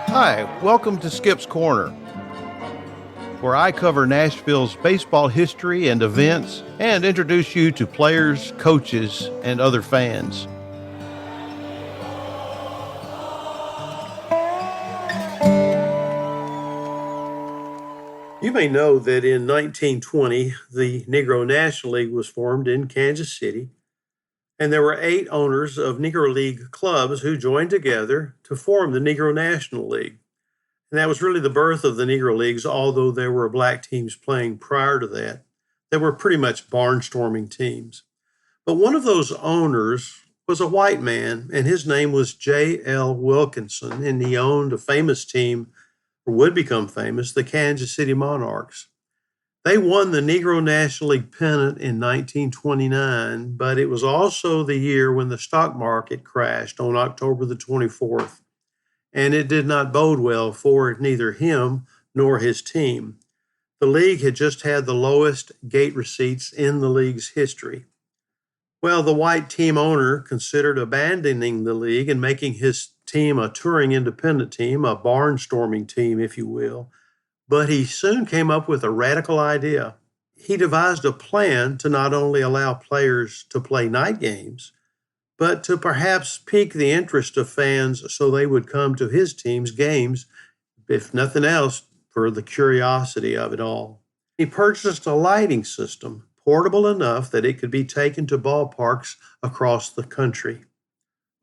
Hi, welcome to Skip's Corner, where I cover Nashville's baseball history and events and introduce you to players, coaches, and other fans. You may know that in 1920, the Negro National League was formed in Kansas City, and there were 8 owners of Negro League clubs who joined together to form the Negro National League. And that was really the birth of the Negro Leagues, although there were black teams playing prior to that. They were pretty much barnstorming teams. But one of those owners was a white man, and his name was J.L. Wilkinson, and he owned a famous team, or would become famous, the Kansas City Monarchs. They won the Negro National League pennant in 1929, but it was also the year when the stock market crashed on October the 24th. And it did not bode well for neither him nor his team. The league had just had the lowest gate receipts in the league's history. Well, the white team owner considered abandoning the league and making his team a touring independent team, a barnstorming team, if you will. But he soon came up with a radical idea. He devised a plan to not only allow players to play night games, but to perhaps pique the interest of fans so they would come to his team's games, if nothing else, for the curiosity of it all. He purchased a lighting system, portable enough that it could be taken to ballparks across the country.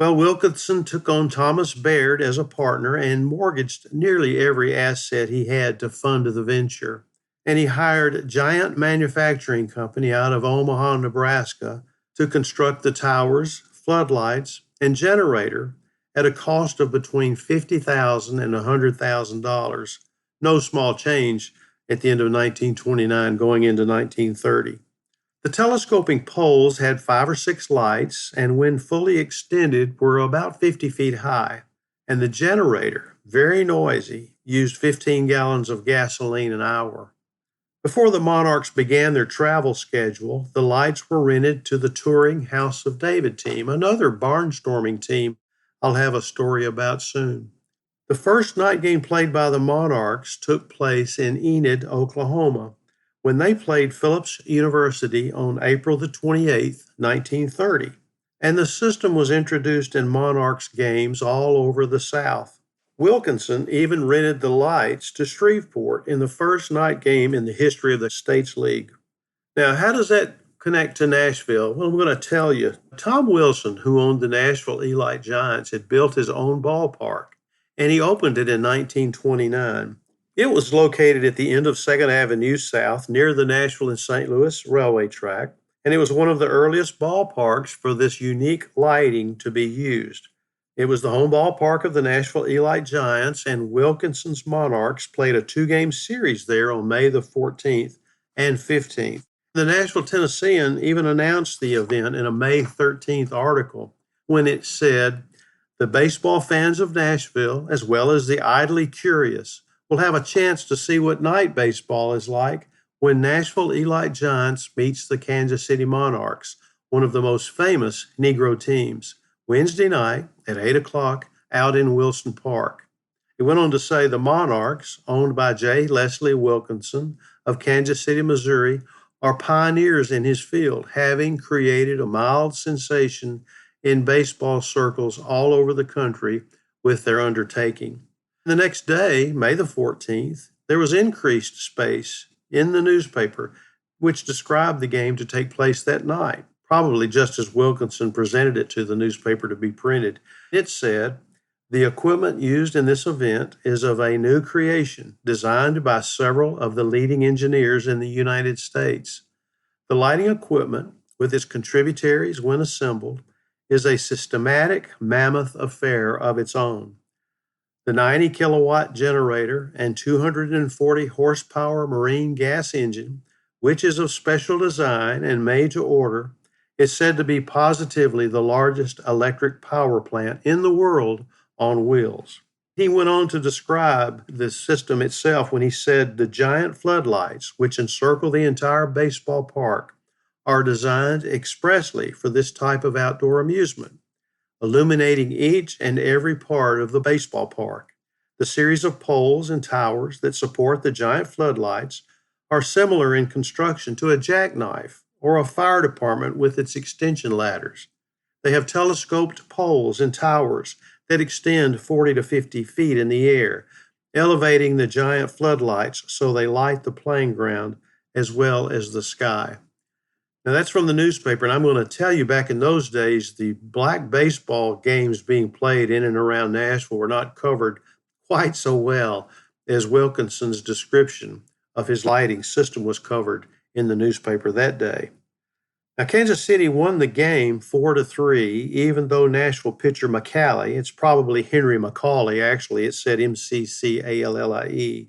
Well, Wilkinson took on Thomas Baird as a partner and mortgaged nearly every asset he had to fund the venture. And he hired Giant Manufacturing Company out of Omaha, Nebraska, to construct the towers, floodlights, and generator at a cost of between $50,000 and $100,000. No small change at the end of 1929 going into 1930. The telescoping poles had 5 or 6 lights, and when fully extended, were about 50 feet high. And the generator, very noisy, used 15 gallons of gasoline an hour. Before the Monarchs began their travel schedule, the lights were rented to the touring House of David team, another barnstorming team I'll have a story about soon. The first night game played by the Monarchs took place in Enid, Oklahoma, when they played Phillips University on April the 28th, 1930. And the system was introduced in Monarchs games all over the South. Wilkinson even rented the lights to Shreveport in the first night game in the history of the States League. Now, how does that connect to Nashville? Well, I'm going to tell you. Tom Wilson, who owned the Nashville Elite Giants, had built his own ballpark, and he opened it in 1929. It was located at the end of 2nd Avenue South near the Nashville and St. Louis railway track, and it was one of the earliest ballparks for this unique lighting to be used. It was the home ballpark of the Nashville Elite Giants, and Wilkinson's Monarchs played a 2-game series there on May the 14th and 15th. The Nashville Tennessean even announced the event in a May 13th article when it said, "The baseball fans of Nashville, as well as the idly curious, will have a chance to see what night baseball is like when Nashville Elite Giants meets the Kansas City Monarchs, one of the most famous Negro teams, Wednesday night at 8 o'clock out in Wilson Park." It went on to say the Monarchs, owned by J. Leslie Wilkinson of Kansas City, Missouri, are pioneers in his field, having created a mild sensation in baseball circles all over the country with their undertaking. The next day, May the 14th, there was increased space in the newspaper, which described the game to take place that night, probably just as Wilkinson presented it to the newspaper to be printed. It said, "The equipment used in this event is of a new creation designed by several of the leading engineers in the United States. The lighting equipment, with its contributaries when assembled, is a systematic mammoth affair of its own. The 90-kilowatt generator and 240-horsepower marine gas engine, which is of special design and made to order, is said to be positively the largest electric power plant in the world on wheels." He went on to describe the system itself when he said, "The giant floodlights, which encircle the entire baseball park, are designed expressly for this type of outdoor amusement, illuminating each and every part of the baseball park. The The series of poles and towers that support the giant floodlights are similar in construction to a jackknife or a fire department with its extension ladders. They have telescoped poles and towers that extend 40 to 50 feet in the air, elevating the giant floodlights so they light the playing ground as well as the sky. Now, that's from the newspaper, and I'm going to tell you back in those days, the black baseball games being played in and around Nashville were not covered quite so well as Wilkinson's description of his lighting system was covered in the newspaper that day. Now, Kansas City won the game 4-3, even though Nashville pitcher McCallie, it's probably Henry McCauley, actually, it said McCallie.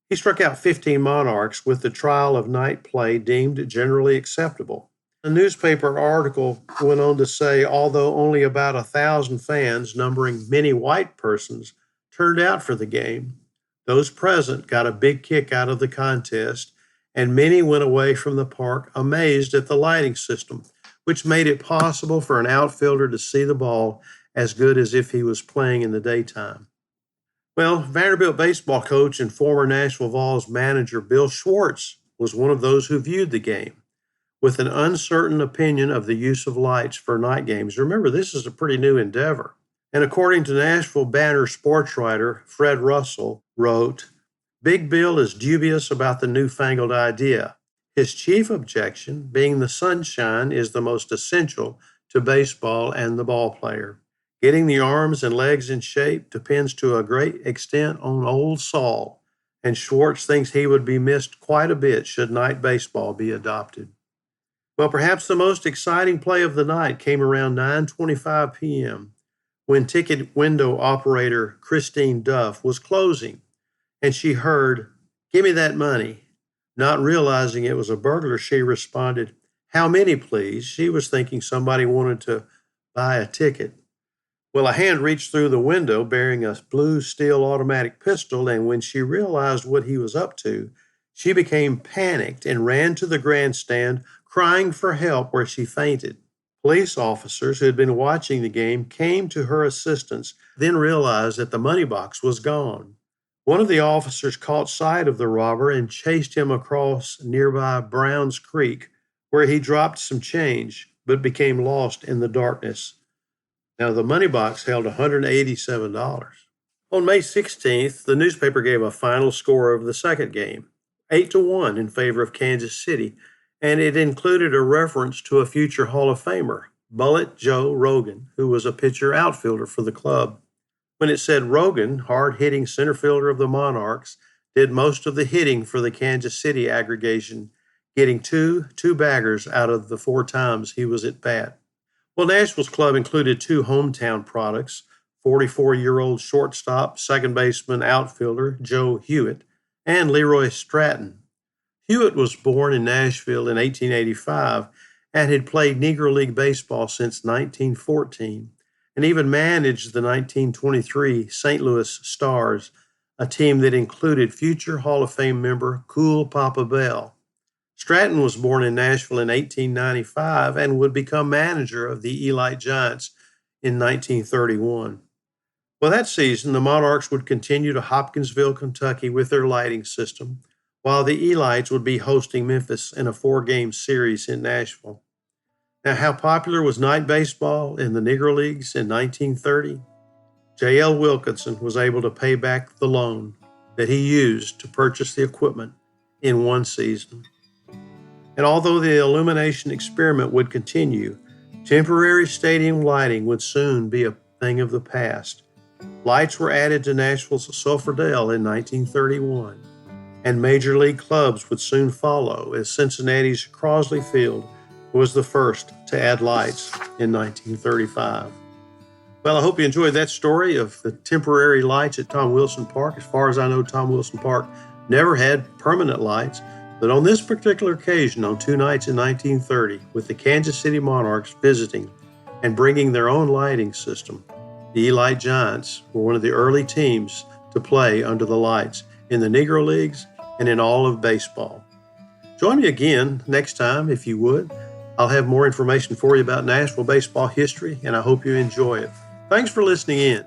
He struck out 15 Monarchs with the trial of night play deemed generally acceptable. The newspaper article went on to say, although only about 1,000 fans, numbering many white persons, turned out for the game, those present got a big kick out of the contest, and many went away from the park amazed at the lighting system, which made it possible for an outfielder to see the ball as good as if he was playing in the daytime. Well, Vanderbilt baseball coach and former Nashville Vols manager Bill Schwartz was one of those who viewed the game with an uncertain opinion of the use of lights for night games. Remember, this is a pretty new endeavor. And according to Nashville Banner sports writer Fred Russell wrote, Big Bill is dubious about the newfangled idea. His chief objection being the sunshine is the most essential to baseball and the ball player. Getting the arms and legs in shape depends to a great extent on old Saul, and Schwartz thinks he would be missed quite a bit should night baseball be adopted. Well, perhaps the most exciting play of the night came around 9:25 p.m. when ticket window operator Christine Duff was closing, and she heard, "Give me that money." Not realizing it was a burglar, she responded, "How many, please?" She was thinking somebody wanted to buy a ticket. Well, a hand reached through the window bearing a blue steel automatic pistol, and when she realized what he was up to, she became panicked and ran to the grandstand, crying for help where she fainted. Police officers who had been watching the game came to her assistance, then realized that the money box was gone. One of the officers caught sight of the robber and chased him across nearby Browns Creek, where he dropped some change, but became lost in the darkness. Now, the money box held $187. On May 16th, the newspaper gave a final score of the second game, 8-1 in favor of Kansas City, and it included a reference to a future Hall of Famer, Bullet Joe Rogan, who was a pitcher outfielder for the club. When it said Rogan, hard-hitting center fielder of the Monarchs, did most of the hitting for the Kansas City aggregation, getting two baggers out of the 4 times he was at bat. Well, Nashville's club included 2 hometown products, 44-year-old shortstop, second baseman, outfielder Joe Hewitt, and Leroy Stratton. Hewitt was born in Nashville in 1885 and had played Negro League baseball since 1914 and even managed the 1923 St. Louis Stars, a team that included future Hall of Fame member Cool Papa Bell. Stratton was born in Nashville in 1895 and would become manager of the Elite Giants in 1931. Well, that season, the Monarchs would continue to Hopkinsville, Kentucky with their lighting system, while the Elites would be hosting Memphis in a 4-game series in Nashville. Now, how popular was night baseball in the Negro Leagues in 1930? J.L. Wilkinson was able to pay back the loan that he used to purchase the equipment in one season. And although the illumination experiment would continue, temporary stadium lighting would soon be a thing of the past. Lights were added to Nashville's Sulphur Dell in 1931, and major league clubs would soon follow, as Cincinnati's Crosley Field was the first to add lights in 1935. Well, I hope you enjoyed that story of the temporary lights at Tom Wilson Park. As far as I know, Tom Wilson Park never had permanent lights. But on this particular occasion, on 2 nights in 1930, with the Kansas City Monarchs visiting and bringing their own lighting system, the Elite Giants were one of the early teams to play under the lights in the Negro Leagues and in all of baseball. Join me again next time, if you would. I'll have more information for you about Nashville baseball history, and I hope you enjoy it. Thanks for listening in.